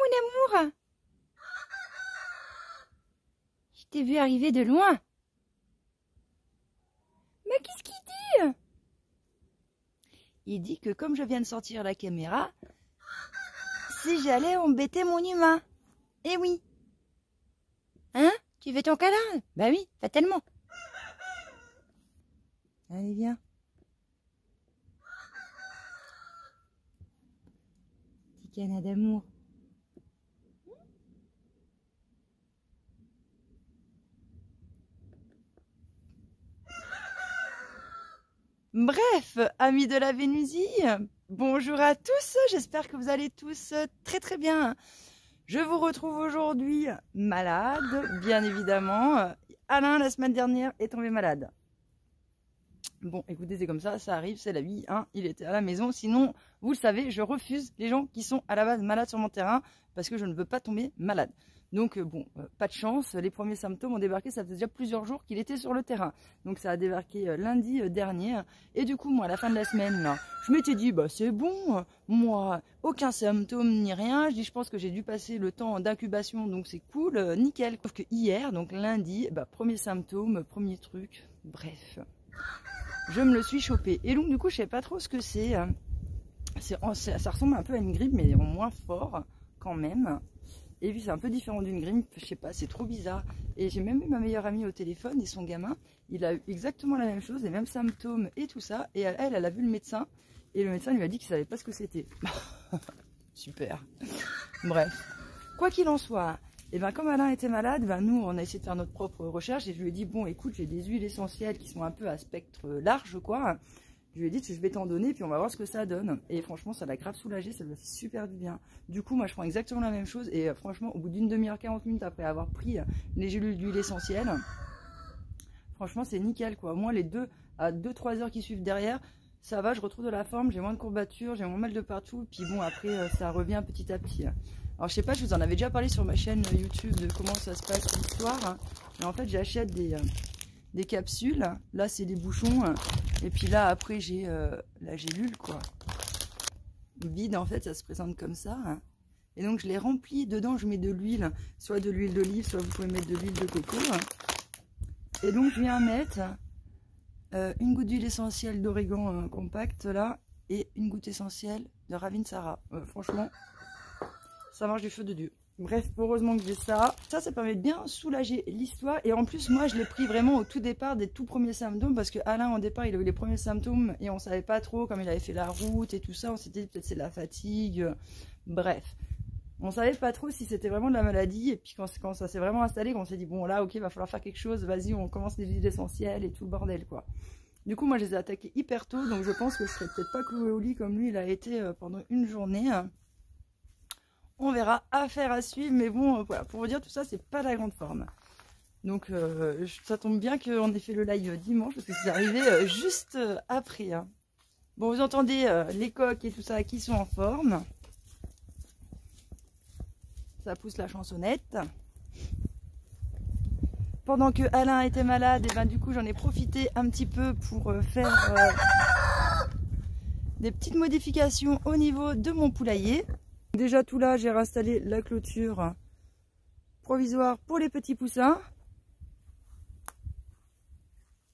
mon amour. Je t'ai vu arriver de loin. Mais qu'est-ce qu'il dit? Il dit que comme je viens de sortir la caméra, si j'allais embêter mon humain. Eh oui. Hein? Tu veux ton câlin? Bah oui, fatalement. Allez, viens. Petit câlin d'amour. Bref, amis de la Vénusie, bonjour à tous, j'espère que vous allez tous très très bien. Je vous retrouve aujourd'hui malade, bien évidemment. Alain, la semaine dernière, est tombé malade. Bon, écoutez, c'est comme ça arrive, c'est la vie, hein. Il était à la maison, sinon, vous le savez, je refuse les gens qui sont à la base malades sur mon terrain, parce que je ne veux pas tomber malade. Donc bon, pas de chance, les premiers symptômes ont débarqué, ça faisait déjà plusieurs jours qu'il était sur le terrain. Donc ça a débarqué lundi dernier. Et du coup, moi, à la fin de la semaine, là, je m'étais dit, bah c'est bon, moi, aucun symptôme ni rien. Je dis, je pense que j'ai dû passer le temps d'incubation, donc c'est cool, nickel. Sauf que hier, donc lundi, bah, premier symptôme, premier truc, bref. Je me le suis chopé. Et donc du coup, je sais pas trop ce que c'est. Ça ressemble un peu à une grippe, mais en moins fort quand même. Et puis c'est un peu différent d'une grippe, je sais pas, c'est trop bizarre. Et j'ai même eu ma meilleure amie au téléphone et son gamin, il a eu exactement la même chose, les mêmes symptômes et tout ça. Et elle a vu le médecin et le médecin lui a dit qu'il savait pas ce que c'était. Super. Bref, quoi qu'il en soit, et ben comme Alain était malade, ben nous on a essayé de faire notre propre recherche et je lui ai dit bon écoute, j'ai des huiles essentielles qui sont un peu à spectre large quoi. Je lui ai dit que je vais t'en donner, puis on va voir ce que ça donne. Et franchement, ça l'a grave soulagé, ça lui a fait super du bien. Du coup, moi, je prends exactement la même chose. Et franchement, au bout d'une demi-heure, 40 minutes après avoir pris les gélules d'huile essentielle, franchement, c'est nickel, quoi. Moi, les 2 à 2-3 heures qui suivent derrière, ça va, je retrouve de la forme, j'ai moins de courbatures, j'ai moins mal de partout. Puis bon, après, ça revient petit à petit. Alors, je sais pas, je vous en avais déjà parlé sur ma chaîne YouTube de comment ça se passe l'histoire. Mais en fait, j'achète des capsules. Là, c'est des bouchons. Et puis là, après, j'ai la gélule, quoi. Vide, en fait, ça se présente comme ça. Et donc, je les remplis. Dedans, je mets de l'huile. Soit de l'huile d'olive, soit vous pouvez mettre de l'huile de coco. Et donc, je viens mettre une goutte d'huile essentielle d'origan compact, là. Et une goutte essentielle de Ravinsara. Franchement, ça marche du feu de Dieu. Bref, heureusement que j'ai ça. Ça permet de bien soulager l'histoire. Et en plus, moi, je l'ai pris vraiment au tout départ des tout premiers symptômes. Parce que Alain, au départ, il a eu les premiers symptômes. Et on savait pas trop, comme il avait fait la route et tout ça. On s'était dit peut-être c'est de la fatigue. Bref. On savait pas trop si c'était vraiment de la maladie. Et puis quand ça s'est vraiment installé, qu'on s'est dit, bon là, ok, va falloir faire quelque chose. Vas-y, on commence les huiles essentielles et tout le bordel, quoi. Du coup, moi, je les ai attaqués hyper tôt. Donc, je pense que je serais peut-être pas clouée au lit comme lui, il a été pendant une journée. On verra, affaire à suivre, mais bon, voilà, pour vous dire, tout ça, c'est pas la grande forme. Donc, ça tombe bien qu'on ait fait le live dimanche, parce que c'est arrivé juste après. Hein. Bon, vous entendez les coques et tout ça qui sont en forme. Ça pousse la chansonnette. Pendant que Alain était malade, et ben du coup, j'en ai profité un petit peu pour faire des petites modifications au niveau de mon poulailler. Déjà tout là, j'ai réinstallé la clôture provisoire pour les petits poussins.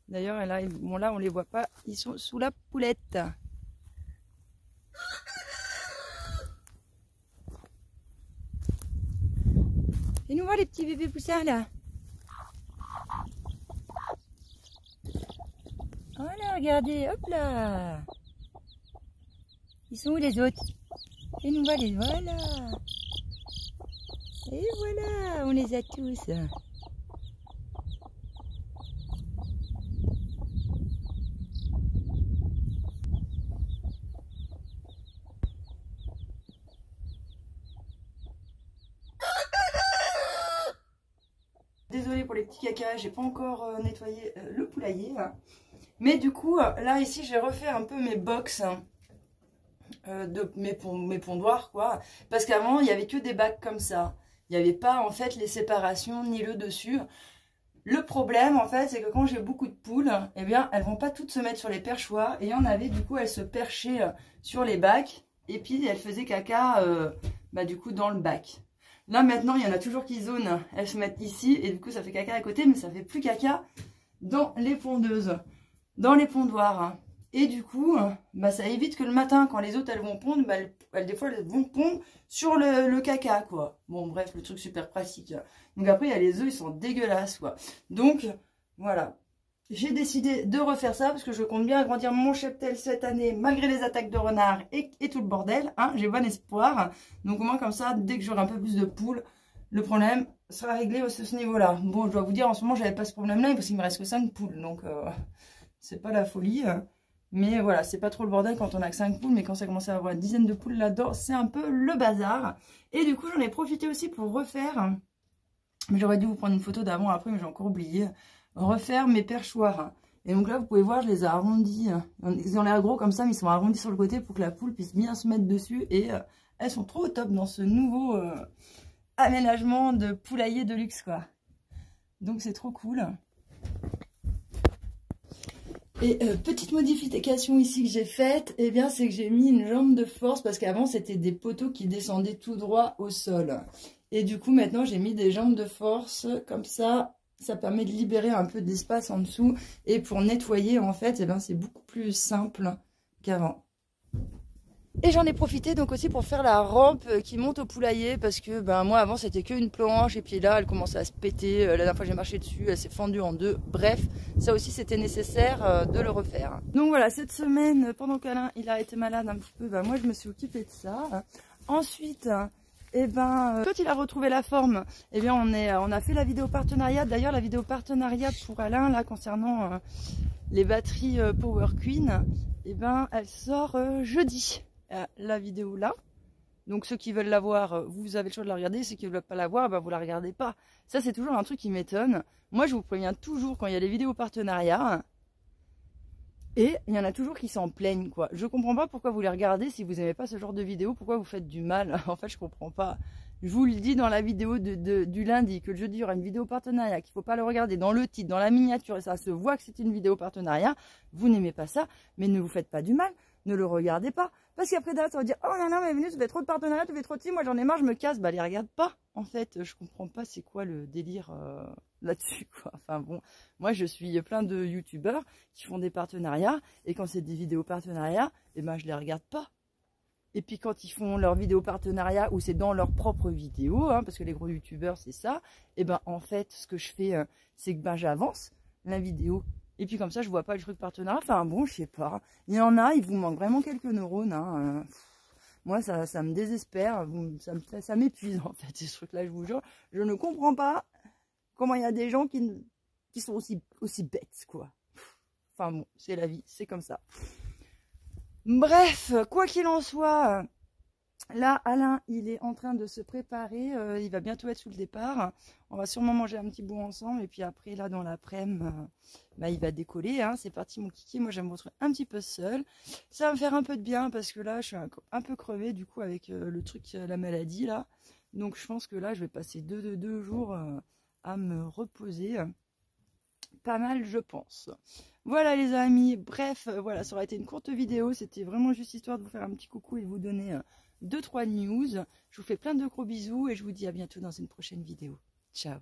D'ailleurs, là, bon, là, on les voit pas, ils sont sous la poulette. Et nous voir les petits bébés poussins là. Voilà, regardez, hop là. Ils sont où les autres? Et nous voilà, les voilà. Et voilà, on les a tous. Désolée pour les petits caca, j'ai pas encore nettoyé le poulailler. Mais du coup, là ici, j'ai refait un peu mes box. De mes pondoirs quoi, parce qu'avant il y avait que des bacs comme ça, il n'y avait pas en fait les séparations ni le dessus. Le problème en fait c'est que quand j'ai beaucoup de poules, eh bien elles vont pas toutes se mettre sur les perchoirs, et il y en avait du coup elles se perchaient sur les bacs et puis elles faisaient caca bah du coup dans le bac. Là maintenant il y en a toujours qui zonent, elles se mettent ici et du coup ça fait caca à côté, mais ça fait plus caca dans les pondeuses, dans les pondoirs. Et du coup, bah, ça évite que le matin, quand les autres elles vont pondre, bah, des fois elles vont pondre sur le caca, quoi. Bon, bref, le truc super pratique. Donc après, il y a les œufs, ils sont dégueulasses, quoi. Donc, voilà. J'ai décidé de refaire ça parce que je compte bien agrandir mon cheptel cette année, malgré les attaques de renards et tout le bordel. Hein, j'ai bon espoir. Donc au moins comme ça, dès que j'aurai un peu plus de poules, le problème sera réglé à ce niveau-là. Bon, je dois vous dire, en ce moment, j'avais pas ce problème-là parce qu'il me reste que 5 poules. Donc, c'est pas la folie. Mais voilà, c'est pas trop le bordel quand on a que 5 poules, mais quand ça commence à avoir une dizaine de poules là-dedans, c'est un peu le bazar. Et du coup, j'en ai profité aussi pour refaire, mais j'aurais dû vous prendre une photo d'avant après, mais j'ai encore oublié, refaire mes perchoirs. Et donc là, vous pouvez voir, je les ai arrondis. Ils ont l'air gros comme ça, mais ils sont arrondis sur le côté pour que la poule puisse bien se mettre dessus. Et elles sont trop au top dans ce nouveau aménagement de poulailler de luxe, quoi. Donc c'est trop cool. Et petite modification ici que j'ai faite, eh bien c'est que j'ai mis une jambe de force parce qu'avant c'était des poteaux qui descendaient tout droit au sol. Et du coup maintenant j'ai mis des jambes de force comme ça permet de libérer un peu d'espace en dessous. Et pour nettoyer en fait, eh bien c'est beaucoup plus simple qu'avant. Et j'en ai profité donc aussi pour faire la rampe qui monte au poulailler parce que ben moi avant c'était qu'une planche et puis là elle commençait à se péter. La dernière fois j'ai marché dessus, elle s'est fendue en deux. Bref, ça aussi c'était nécessaire de le refaire. Donc voilà, cette semaine pendant qu'Alain il a été malade un petit peu, ben moi je me suis occupée de ça. Ensuite, et ben quand il a retrouvé la forme, eh bien on a fait la vidéo partenariat. D'ailleurs la vidéo partenariat pour Alain là concernant les batteries Power Queen, et ben elle sort jeudi. La vidéo là, donc ceux qui veulent la voir, vous avez le choix de la regarder. Ceux qui ne veulent pas la voir, ben vous la regardez pas. Ça c'est toujours un truc qui m'étonne. Moi je vous préviens toujours quand il y a des vidéos partenariat, et il y en a toujours qui s'en plaignent, quoi. Je comprends pas pourquoi vous les regardez si vous n'aimez pas ce genre de vidéo, pourquoi vous faites du mal. En fait je comprends pas. Je vous le dis dans la vidéo du lundi, que le jeudi il y aura une vidéo partenariat, qu'il ne faut pas le regarder dans le titre, dans la miniature, et ça se voit que c'est une vidéo partenariat. Vous n'aimez pas ça, mais ne vous faites pas du mal, ne le regardez pas. Parce qu'après ça va dire, oh non, non, mais venez, tu fais trop de partenariat, tu fais trop de ci, moi j'en ai marre, je me casse. Bah les regarde pas, en fait, je comprends pas c'est quoi le délire là-dessus, quoi. Enfin bon, moi je suis plein de youtubeurs qui font des partenariats, et quand c'est des vidéos partenariats, eh ben je les regarde pas. Et puis quand ils font leur vidéo partenariat ou c'est dans leur propre vidéo, hein, parce que les gros youtubeurs c'est ça, et ben en fait ce que je fais c'est que ben j'avance la vidéo. Et puis comme ça je vois pas le truc partenariat. Enfin bon, je sais pas. Il y en a, il vous manque vraiment quelques neurones. Hein. Moi ça me désespère, ça m'épuise en fait ces trucs-là, je vous jure. Je ne comprends pas comment il y a des gens qui sont aussi bêtes, quoi. Enfin bon, c'est la vie, c'est comme ça. Bref, quoi qu'il en soit, là, Alain, il est en train de se préparer. Il va bientôt être sous le départ. On va sûrement manger un petit bout ensemble. Et puis après, là, dans l'après-midi, bah, il va décoller. Hein. C'est parti, mon kiki. Moi, je vais me retrouver un petit peu seule. Ça va me faire un peu de bien parce que là, je suis un peu crevée, du coup, avec le truc, la maladie, là. Donc, je pense que là, je vais passer deux jours à me reposer. Pas mal, je pense. Voilà les amis, bref, voilà, ça aurait été une courte vidéo, c'était vraiment juste histoire de vous faire un petit coucou et de vous donner 2-3 news. Je vous fais plein de gros bisous et je vous dis à bientôt dans une prochaine vidéo. Ciao.